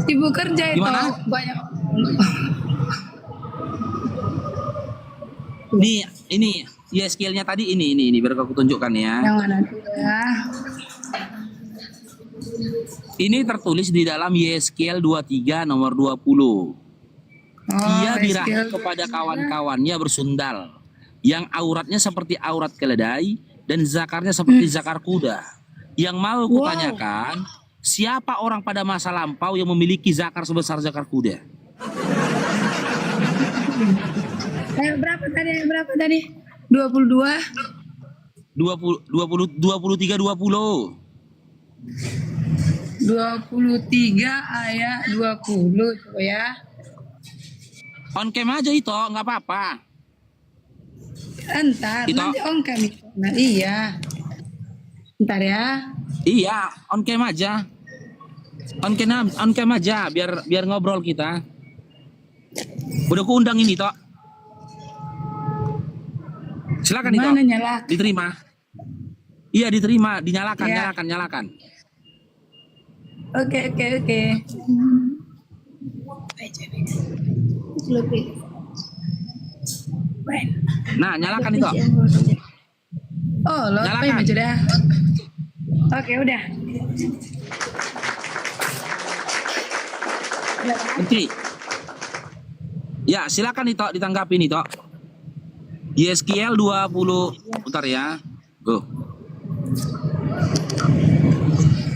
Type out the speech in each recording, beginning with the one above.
Sibuk kerja itu Gimana? banyak. Nih, ini skill-nya tadi ini biar aku tunjukkan ya. Yang mana tuh ya? Ini tertulis di dalam YSKL 23 nomor 20. Ia dirahkan kepada kawan-kawannya bersundal, yang auratnya seperti aurat keledai dan zakarnya seperti zakar kuda. Yang mau kutanyakan, siapa orang pada masa lampau yang memiliki zakar sebesar zakar kuda? Berapa tadi? 22? 23 20. 23 ayat 20 coba ya. On cam aja itu, nggak apa-apa. Entar, Itu. nanti on cam. Nah, iya. Ntar ya. Iya, on cam aja. On cam aja, biar ngobrol kita. Udah kuundang ini toh. Silakan itu. Mana nyala? Diterima. Iya diterima, dinyalakan, Ya. nyalakan. Oke. Nah, nyalakan itu. Oh, lo Nyalakan. aja dah. Oke, udah. Menteri. Ya, silakan itu ditanggapi nih, Tok. YSKL 20. Bentar ya. Go.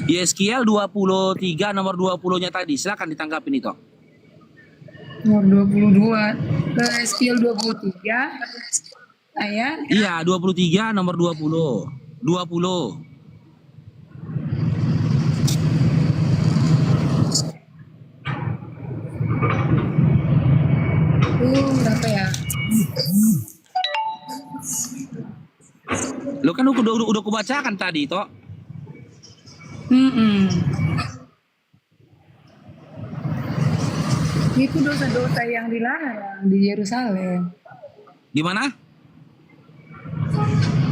YSKL 23 nomor 20-nya tadi. Silakan ditanggapi nih, Tok. Nomor 22 ke skill 23 ayat Iya, 23 nomor 20. 20. berapa ya? Lo kan udah kubacakan tadi, Tok. Itu dosa-dosa yang dilarang di Yerusalem. Gimana?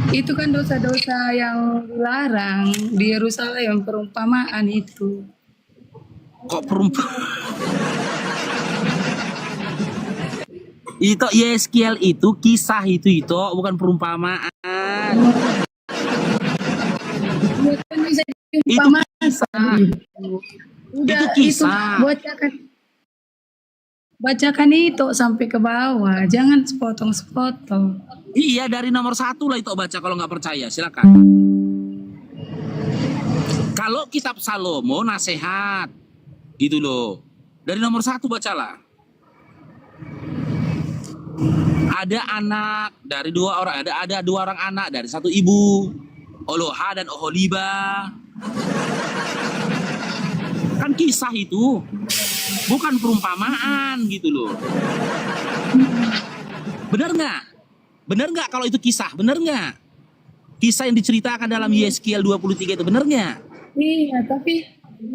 Itu kan dosa-dosa yang dilarang di Yerusalem, perumpamaan itu. Kok perempuan? Itu YSKL itu kisah itu bukan perumpamaan. Bukan bisa Itu diumpamakan. kisah. Udah, Itu kisah. Bacakan itu sampai ke bawah, jangan sepotong-sepotong. Iya, dari nomor 1 lah itu baca kalau nggak percaya, silakan. Kalau kitab Salomo nasihat, gitu loh. Dari nomor 1 bacalah. Ada anak dari 2 orang, ada 2 orang anak dari 1 ibu, Oloha dan Oholiba. Kan kisah itu, bukan perumpamaan gitu loh. Bener nggak kalau itu kisah? Bener nggak? Kisah yang diceritakan dalam YSKL 23 itu bener nggak? Iya, tapi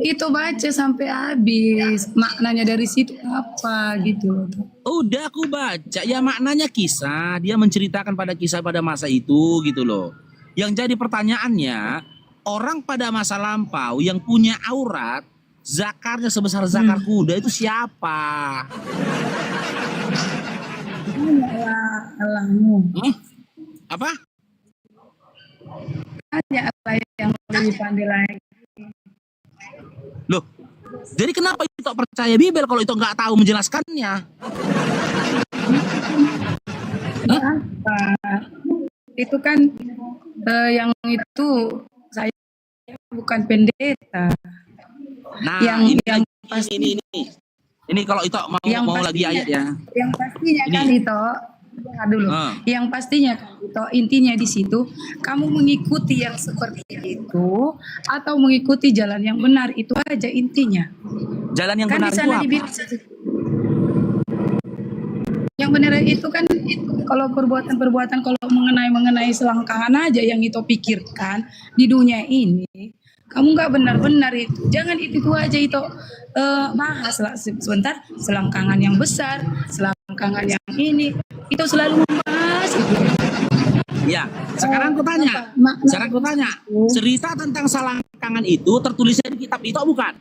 itu baca sampai habis. Maknanya dari situ apa gitu. Udah aku baca, ya maknanya kisah. Dia menceritakan pada kisah pada masa itu gitu loh. Yang jadi pertanyaannya, orang pada masa lampau yang punya aurat, zakarnya sebesar zakar kuda itu siapa? Allahmu. Apa? Ada apa yang lebih pandai lagi? Loh, jadi kenapa itu percaya Bibel kalau itu nggak tahu menjelaskannya? Apa? Itu kan yang itu saya bukan pendeta. Nah, Yang ini kalau itu mau lagi ayat ya. Yang pastinya Ini. kan itu dengar dulu. Yang pastinya kan itu intinya di situ kamu mengikuti yang seperti itu atau mengikuti jalan yang benar, itu aja intinya. Jalan yang Kan benar di itu sana apa? dibilang yang benar itu kan kalau perbuatan kalau mengenai selangkangan aja yang itu pikirkan di dunia ini, kamu nggak benar-benar itu. Jangan itu aja itu bahas lah sebentar selangkangan yang besar, selangkangan yang ini, itu selalu membahas itu. Ya, sekarang aku tanya, cerita tentang selangkangan itu tertulisnya di kitab itu bukan?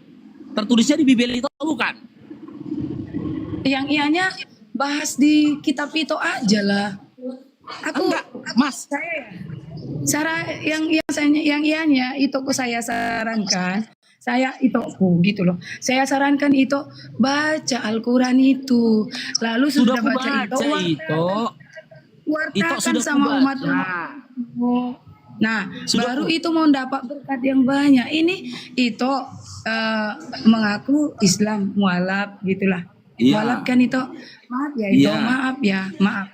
Tertulisnya di Bible itu bukan? Yang ianya bahas di kitab itu aja lah. Aku Enggak, Mas. yang ianya itu saya sarankan. Saya itu gitu loh. Saya sarankan itu baca Al-Quran itu. Lalu Sudah sudah aku baca itu, baca itu. Itu wartakan sudah sama aku umat. baca. Nah, Sudah baru aku- itu mau dapat berkat yang banyak. Ini itu mengaku Islam mualaf gitulah. Iya. Mualaf kan itu maaf ya itu Iya. maaf.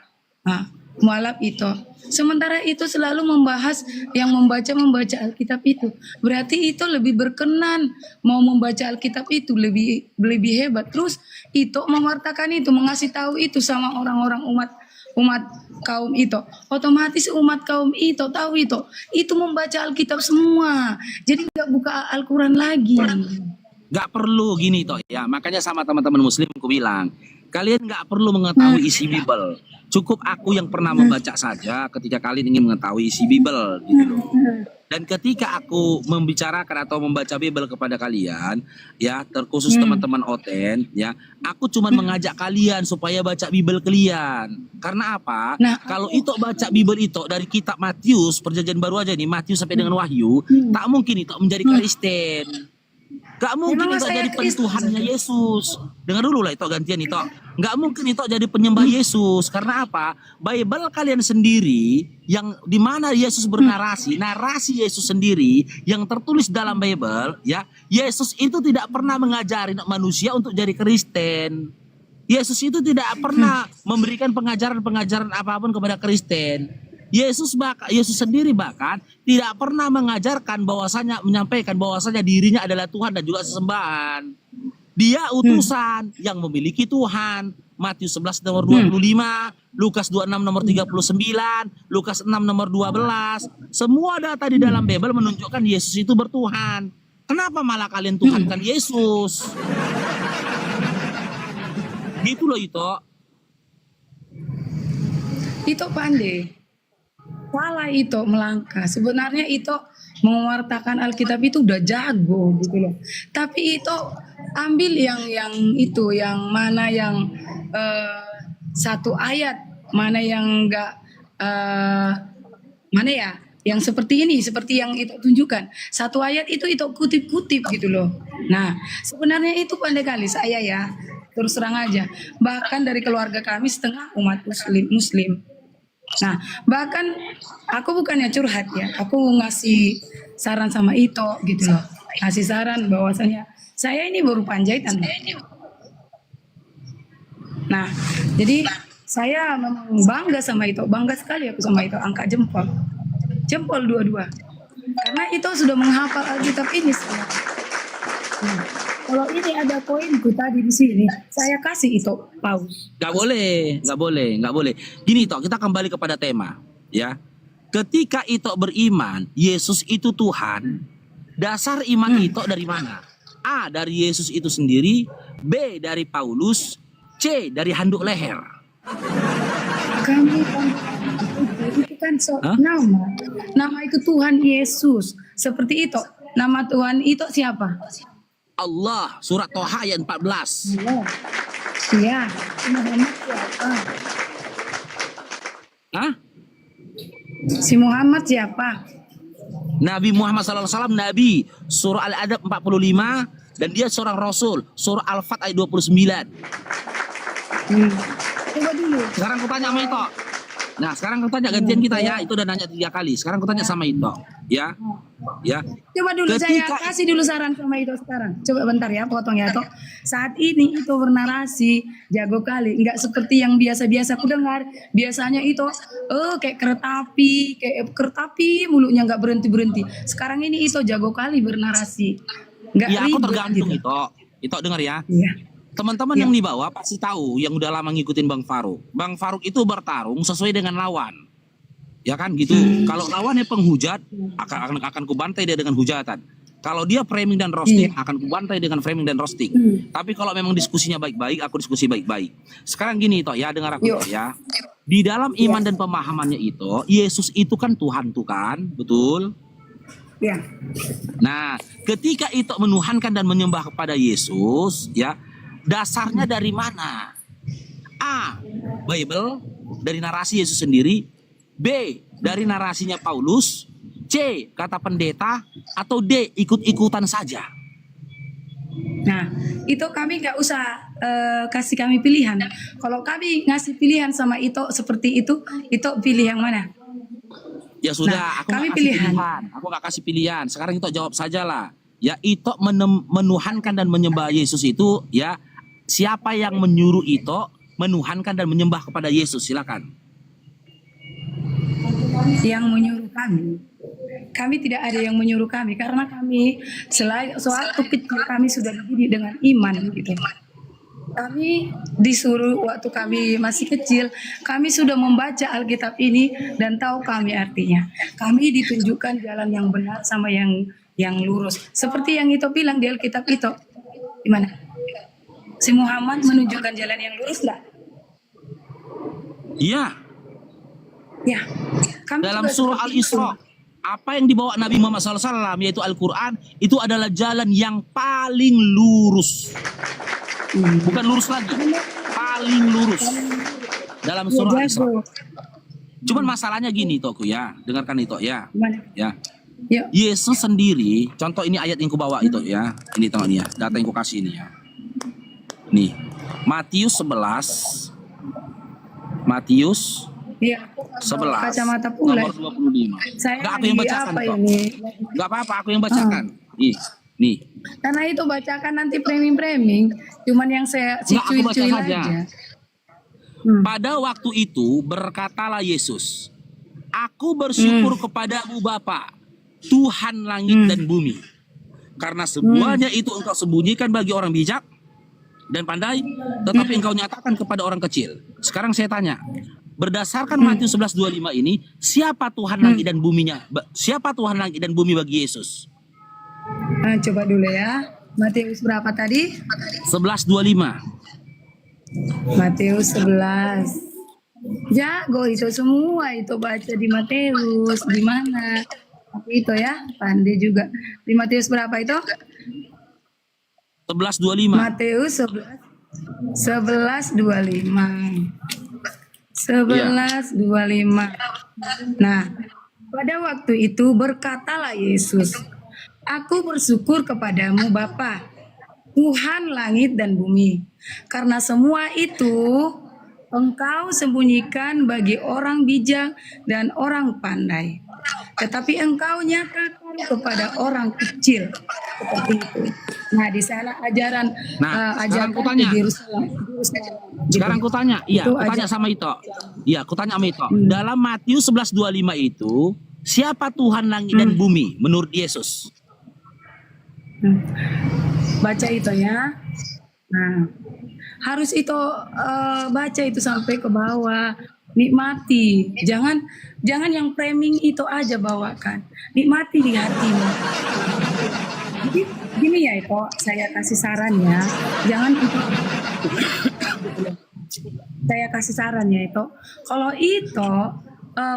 Nah, mualaf itu. Sementara itu selalu membahas yang membaca Alkitab itu. Berarti itu lebih berkenan mau membaca Alkitab itu lebih hebat. Terus itu mewartakan itu, mengasih tahu itu sama orang-orang umat kaum itu. Otomatis umat kaum itu tahu itu membaca Alkitab semua. Jadi nggak buka Al-Quran lagi. Nggak perlu gini toh ya. Makanya sama teman-teman muslim aku bilang, kalian nggak perlu mengetahui isi Bible. Cukup aku yang pernah membaca saja ketika kalian ingin mengetahui isi Bible gitu loh. Dan ketika aku membicarakan atau membaca Bible kepada kalian, ya terkhusus teman-teman Oten, ya, aku cuma mengajak kalian supaya baca Bible kalian. Karena apa? Nah, Kalau itu baca Bible itu dari kitab Matius, perjanjian baru aja nih, Matius sampai dengan Wahyu, tak mungkin itu menjadi Kristen. Gak mungkin Memang itu saya jadi Kristen. pentuhannya Yesus. Dengar dulu lah itu gantian itu. Gak mungkin itu jadi penyembah Yesus. Karena apa? Bible kalian sendiri yang dimana Yesus bernarasi, narasi Yesus sendiri yang tertulis dalam Bible, ya, Yesus itu tidak pernah mengajari manusia untuk jadi Kristen. Yesus itu tidak pernah memberikan pengajaran-pengajaran apapun kepada Kristen. Yesus sendiri bahkan tidak pernah menyampaikan bahwasanya dirinya adalah Tuhan dan juga sesembahan. Dia utusan yang memiliki Tuhan. Matius 11 nomor 25, Lukas 26 nomor 39, Lukas 6 nomor 12. Semua data di dalam Bible menunjukkan Yesus itu bertuhan. Kenapa malah kalian tuhankan Yesus? Gitu loh itu. Itu pandai. Salah itu melangkah. Sebenarnya itu mewartakan Alkitab itu udah jago gitu loh. Tapi itu ambil yang itu, yang mana yang satu ayat, mana yang enggak mana ya? Yang seperti ini, seperti yang itu tunjukkan. Satu ayat itu kutip-kutip gitu loh. Nah, sebenarnya itu pandai kali saya ya. Terus terang aja. Bahkan dari keluarga kami setengah umat muslim. Nah, bahkan aku bukannya curhat ya, aku ngasih saran sama Ito gitu loh. Ngasih saran bahwasanya saya ini baru panjaitan. Nah, jadi saya memang bangga sama Ito, bangga sekali aku sama Ito, angkat jempol dua-dua. Karena Ito sudah menghafal Alkitab ini semua. Nah, kalau ini ada poinku tadi di sini, saya kasih itu pause. Nggak boleh. Gini toh, kita kembali kepada tema, ya. Ketika Ito beriman, Yesus itu Tuhan, dasar iman Ito dari mana? A, dari Yesus itu sendiri, B, dari Paulus, C, dari handuk leher. Kami itu kan nama itu Tuhan Yesus. Seperti itu. Nama Tuhan itu siapa? Allah, surat Toha ayat 14. Iya. Muhammad siapa? Hah? Si Muhammad siapa? Nabi Muhammad SAW, Nabi, surah Al-Adab 45, dan dia seorang Rasul, surah Al-Fat ayat 29. Coba dulu. Sekarang aku tanya sama Ito. Nah, sekarang aku tanya gantian kita ya. Itu udah nanya 3 kali. Sekarang aku tanya sama Ito. Ya. Coba dulu saya kasih dulu saran sama Ito sekarang. Coba bentar ya, potong ya Ito. Saat ini Ito bernarasi jago kali. Enggak seperti yang biasa-biasa aku dengar. Biasanya Ito kayak kereta api mulutnya nggak berhenti-berhenti. Sekarang ini Ito jago kali bernarasi. Nggak Ya, aku ribet tergantung gitu. Ito. Ito dengar ya. Iya. Teman-teman yang di bawah pasti tahu yang udah lama ngikutin Bang Faruk. Bang Faruk itu bertarung sesuai dengan lawan. Ya kan gitu. Kalau lawannya penghujat, akan kubantai dia dengan hujatan. Kalau dia framing dan roasting, akan kubantai dengan framing dan roasting. Tapi kalau memang diskusinya baik-baik, aku diskusi baik-baik. Sekarang gini toh ya, dengar aku toh ya. Di dalam iman dan pemahamannya itu, Yesus itu kan Tuhan tuh kan, betul? Ya. Nah, ketika itu menuhankan dan menyembah kepada Yesus, ya, dasarnya dari mana? A, Bible, dari narasi Yesus sendiri. B, dari narasinya Paulus. C, kata pendeta. Atau D, ikut-ikutan saja. Nah, itu kami nggak usah kasih kami pilihan. Kalau kami ngasih pilihan sama itu seperti itu pilih yang mana? Ya sudah, Nah, aku kami nggak kasih pilihan. pilihan. Aku nggak kasih pilihan. Sekarang itu jawab sajalah. Ya, itu menuhankan dan menyembah Yesus itu, ya, siapa yang menyuruh itu menuhankan dan menyembah kepada Yesus? Silakan. Yang menyuruh kami. Kami tidak ada yang menyuruh kami karena kami sewaktu kecil kami sudah dididik dengan iman gitu. Kami disuruh waktu kami masih kecil, kami sudah membaca Alkitab ini dan tahu kami artinya. Kami ditunjukkan jalan yang benar sama yang lurus. Seperti yang itu bilang di Alkitab itu. Gimana? Si Muhammad menunjukkan jalan yang lurus lah. Iya, Ya. Kami dalam juga surah seperti itu. Al-Isra, apa yang dibawa Nabi Muhammad SAW, yaitu Al-Quran, itu adalah jalan yang paling lurus. Bukan lurus lagi, paling lurus. Dalam Ya, surah Al-Isra. jago. Cuman masalahnya gini, Toku, ya. Dengarkan itu, ya. Gimana? Ya. Yuk. Yesus sendiri, contoh ini ayat yang kubawa itu, ya. Ini tengok nih, ya. Data yang kasih ini, ya. Nih, Matius 11. Matius Iya. 11 Kacamata pula. nomor 25. Saya Enggak, aku yang lagi bacakan apa kok. ini? Enggak apa-apa, aku yang bacakan. Nih. Karena itu bacakan nanti framing. Cuman yang saya Enggak, aku baca cuy-cuy saja. aja. Pada waktu itu berkatalah Yesus, "Aku bersyukur kepadamu Bapa, Tuhan langit dan bumi. Karena semuanya itu engkau sembunyikan bagi orang bijak dan pandai, tetapi engkau nyatakan kepada orang kecil." Sekarang saya tanya, berdasarkan Matius 11:25 ini, siapa Tuhan langit dan buminya? Siapa Tuhan langit dan bumi bagi Yesus? Nah, coba dulu ya. Matius berapa tadi? 11:25. Matius 11. Jago itu semua itu baca di Matius di mana? Tapi itu ya, pandai juga. Di Matius berapa itu? 11:25. Matius 11:25. 11:25. Nah, pada waktu itu berkatalah Yesus, "Aku bersyukur kepadamu Bapa, Tuhan langit dan bumi, karena semua itu engkau sembunyikan bagi orang bijak dan orang pandai, tetapi engkau nyatakan kepada orang kecil." Seperti itu. Nah, di sana ajaran Nah, sekarang ajaran kutanya. di Yerusalem. Sekarang Gitu. kutanya, iya, Itu kutanya aja. sama Ito. Iya, kutanya sama Ito. Dalam Matius 11:25 itu, siapa Tuhan langit dan bumi menurut Yesus? Baca itu ya. Nah, harus itu baca itu sampai ke bawah. Nikmati. Jangan yang framing itu aja bawakan. Nikmati di hatimu. Jadi gini ya itu, saya kasih saran ya. Jangan itu. Saya kasih saran ya itu. Kalau itu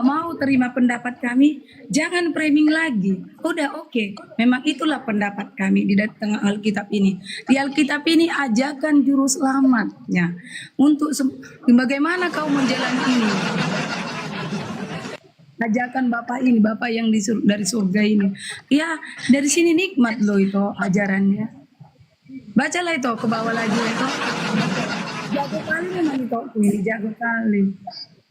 mau terima pendapat kami, jangan framing lagi. Udah oke. Memang itulah pendapat kami di tengah Alkitab ini. Di Alkitab ini ajakan juru selamatnya. Untuk bagaimana kau menjalani ini. Ajakan Bapak ini, Bapak yang dari surga ini. Ya, dari sini nikmat loh itu ajarannya. Bacalah itu ke bawah lagi itu. Jago kali memang itu, jago kali.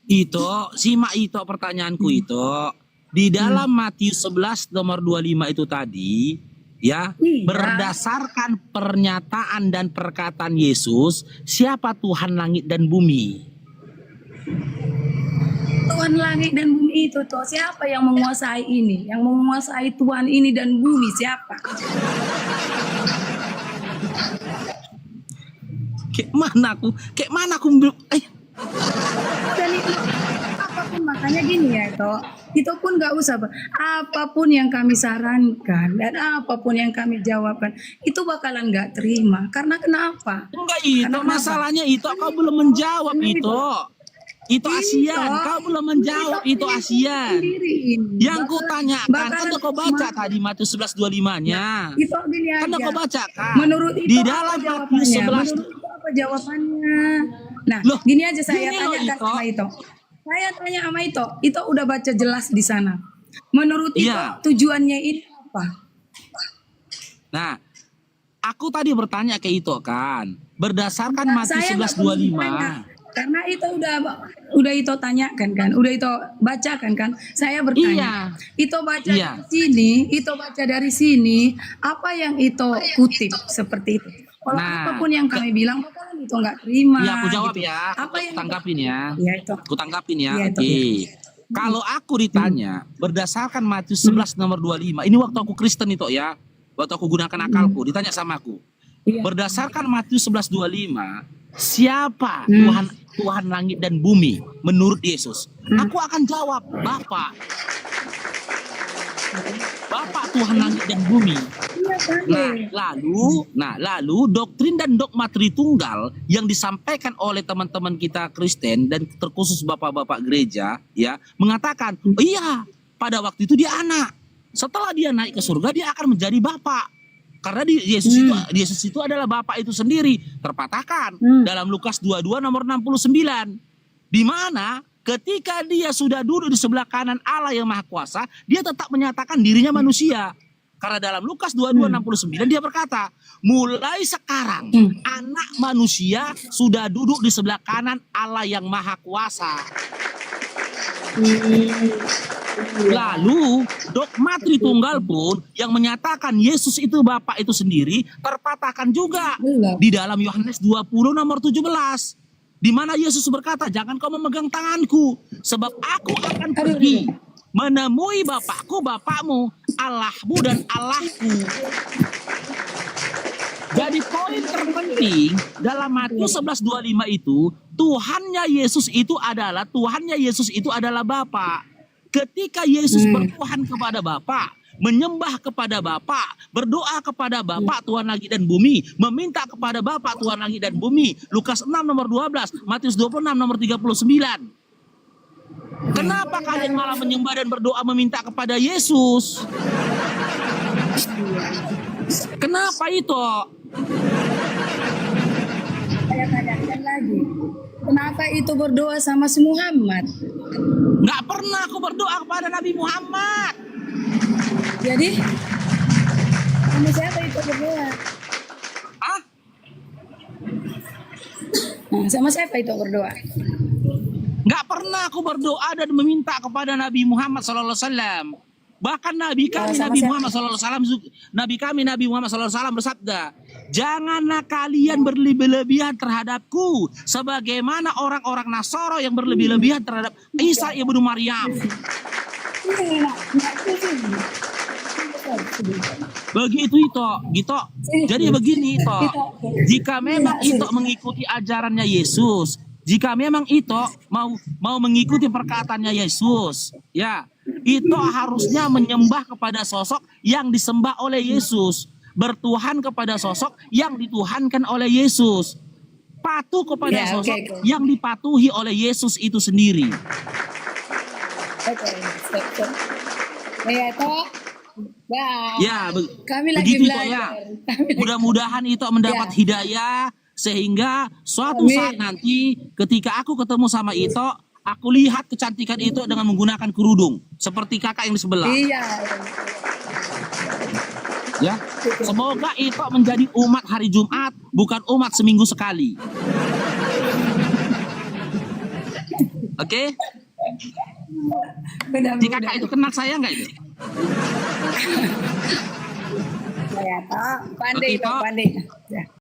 Ito, simak Ito pertanyaanku Ito. Di dalam Matius 11 nomor 25 itu tadi, ya, Iya. berdasarkan pernyataan dan perkataan Yesus, siapa Tuhan langit dan bumi? Tuhan langit dan bumi itu tuh siapa yang menguasai ini? Yang menguasai Tuhan ini dan bumi siapa? Kayak mana aku Dan itu apapun makanya gini ya itu pun nggak usah apapun yang kami sarankan dan apapun yang kami jawabkan itu bakalan nggak terima karena kenapa? enggak Ito, Karena masalahnya Ito kau belum menjawab Karena Ito. Itu ASEAN. Itu. Kau belum menjawab. Itu ASEAN. Sendiri ini. Yang ku tanyakan, kan Bakaran kau baca kemana? tadi Matius 11:25-nya. Itu gini Kan aja. kau baca kan? Menurut itu Di apa dalam Matius jawabannya? 11. Menurut itu apa jawabannya? Nah, Loh, gini aja saya gini loh, tanyakan Ito. sama Ito. Saya tanya sama Ito udah baca jelas di sana. Menurut Ito Iya. tujuannya ini apa? Nah, aku tadi bertanya ke Ito kan, berdasarkan Matius Saya nggak perlu 11:25. tanya, karena itu udah Ito tanyakan kan, udah Ito bacakan kan. Saya bertanya, Ito baca Iya. dari sini, Ito baca dari sini, apa yang Ito kutip seperti itu. Kalau Nah, apapun yang kami bilang, bakalan Ito nggak terima. Ya, aku jawab gitu. ya. Apa yang Tanggapin ya. Ya itu. Aku tanggapin ya. Iya, Oke. itu. Kalau aku ditanya berdasarkan Matius 11 nomor 25. Ini waktu aku Kristen itu ya. Waktu aku gunakan akalku, ditanya sama aku. Iya. Berdasarkan Matius 11:25, siapa Tuhan langit dan bumi menurut Yesus? Aku akan jawab, Bapa. Bapak Tuhan langit dan bumi. Iya, kan? Lalu doktrin dan dogma Tritunggal yang disampaikan oleh teman-teman kita Kristen dan terkhusus bapak-bapak gereja ya mengatakan, iya, pada waktu itu dia anak. Setelah dia naik ke surga dia akan menjadi bapak. Karena Yesus itu adalah bapak itu sendiri, terpatahkan dalam Lukas 22 nomor 69. Di mana ketika dia sudah duduk di sebelah kanan Allah yang Maha Kuasa, dia tetap menyatakan dirinya manusia. Karena dalam Lukas 22:69 dia berkata, mulai sekarang anak manusia sudah duduk di sebelah kanan Allah yang Maha Kuasa. Lalu dogma Tritunggal pun yang menyatakan Yesus itu Bapa itu sendiri terpatahkan juga di dalam Yohanes 20 nomor 17. Di mana Yesus berkata, jangan kau memegang tanganku, sebab aku akan pergi menemui Bapakku, Bapakmu, Allahmu dan Allahku. Jadi poin terpenting dalam Matius 11:25 itu, Tuhannya Yesus itu adalah Bapa. Ketika Yesus bertuhan kepada Bapa, menyembah kepada Bapa, berdoa kepada Bapa Tuhan langit dan bumi, meminta kepada Bapa Tuhan langit dan bumi. Lukas 6 nomor 12, Matius 26 nomor 39. Kenapa kalian malah menyembah dan berdoa meminta kepada Yesus? Kenapa itu? Saya tanyakan lagi. Kenapa itu berdoa sama si Muhammad? Nggak pernah aku berdoa kepada Nabi Muhammad. Jadi sama siapa itu berdoa? Ah? Nah, sama siapa itu berdoa? Nggak pernah aku berdoa dan meminta kepada Nabi Muhammad SAW. Bahkan Nabi kami Nabi Muhammad SAW, Nabi Muhammad SAW bersabda, janganlah kalian berlebih-lebihan terhadapku, sebagaimana orang-orang Nasara yang berlebih-lebihan terhadap Isa ibnu Maryam. Begitu itu, gitu. Jadi begini itu, jika memang itu mengikuti ajarannya Yesus, jika memang itu mau mengikuti perkataannya Yesus, ya, itu harusnya menyembah kepada sosok yang disembah oleh Yesus, bertuhan kepada sosok yang dituhankan oleh Yesus, patuh kepada sosok yang dipatuhi oleh Yesus itu sendiri. Kami lagi begitu belajar. Ya. Mudah-mudahan itu mendapat hidayah sehingga suatu saat nanti ketika aku ketemu sama Ito, aku lihat kecantikan itu dengan menggunakan kerudung seperti kakak yang di sebelah. Iya. Ya, semoga Ito menjadi umat hari Jumat, bukan umat seminggu sekali. Oke? Si kakak itu kenal saya nggak itu? Saya tahu, pandai.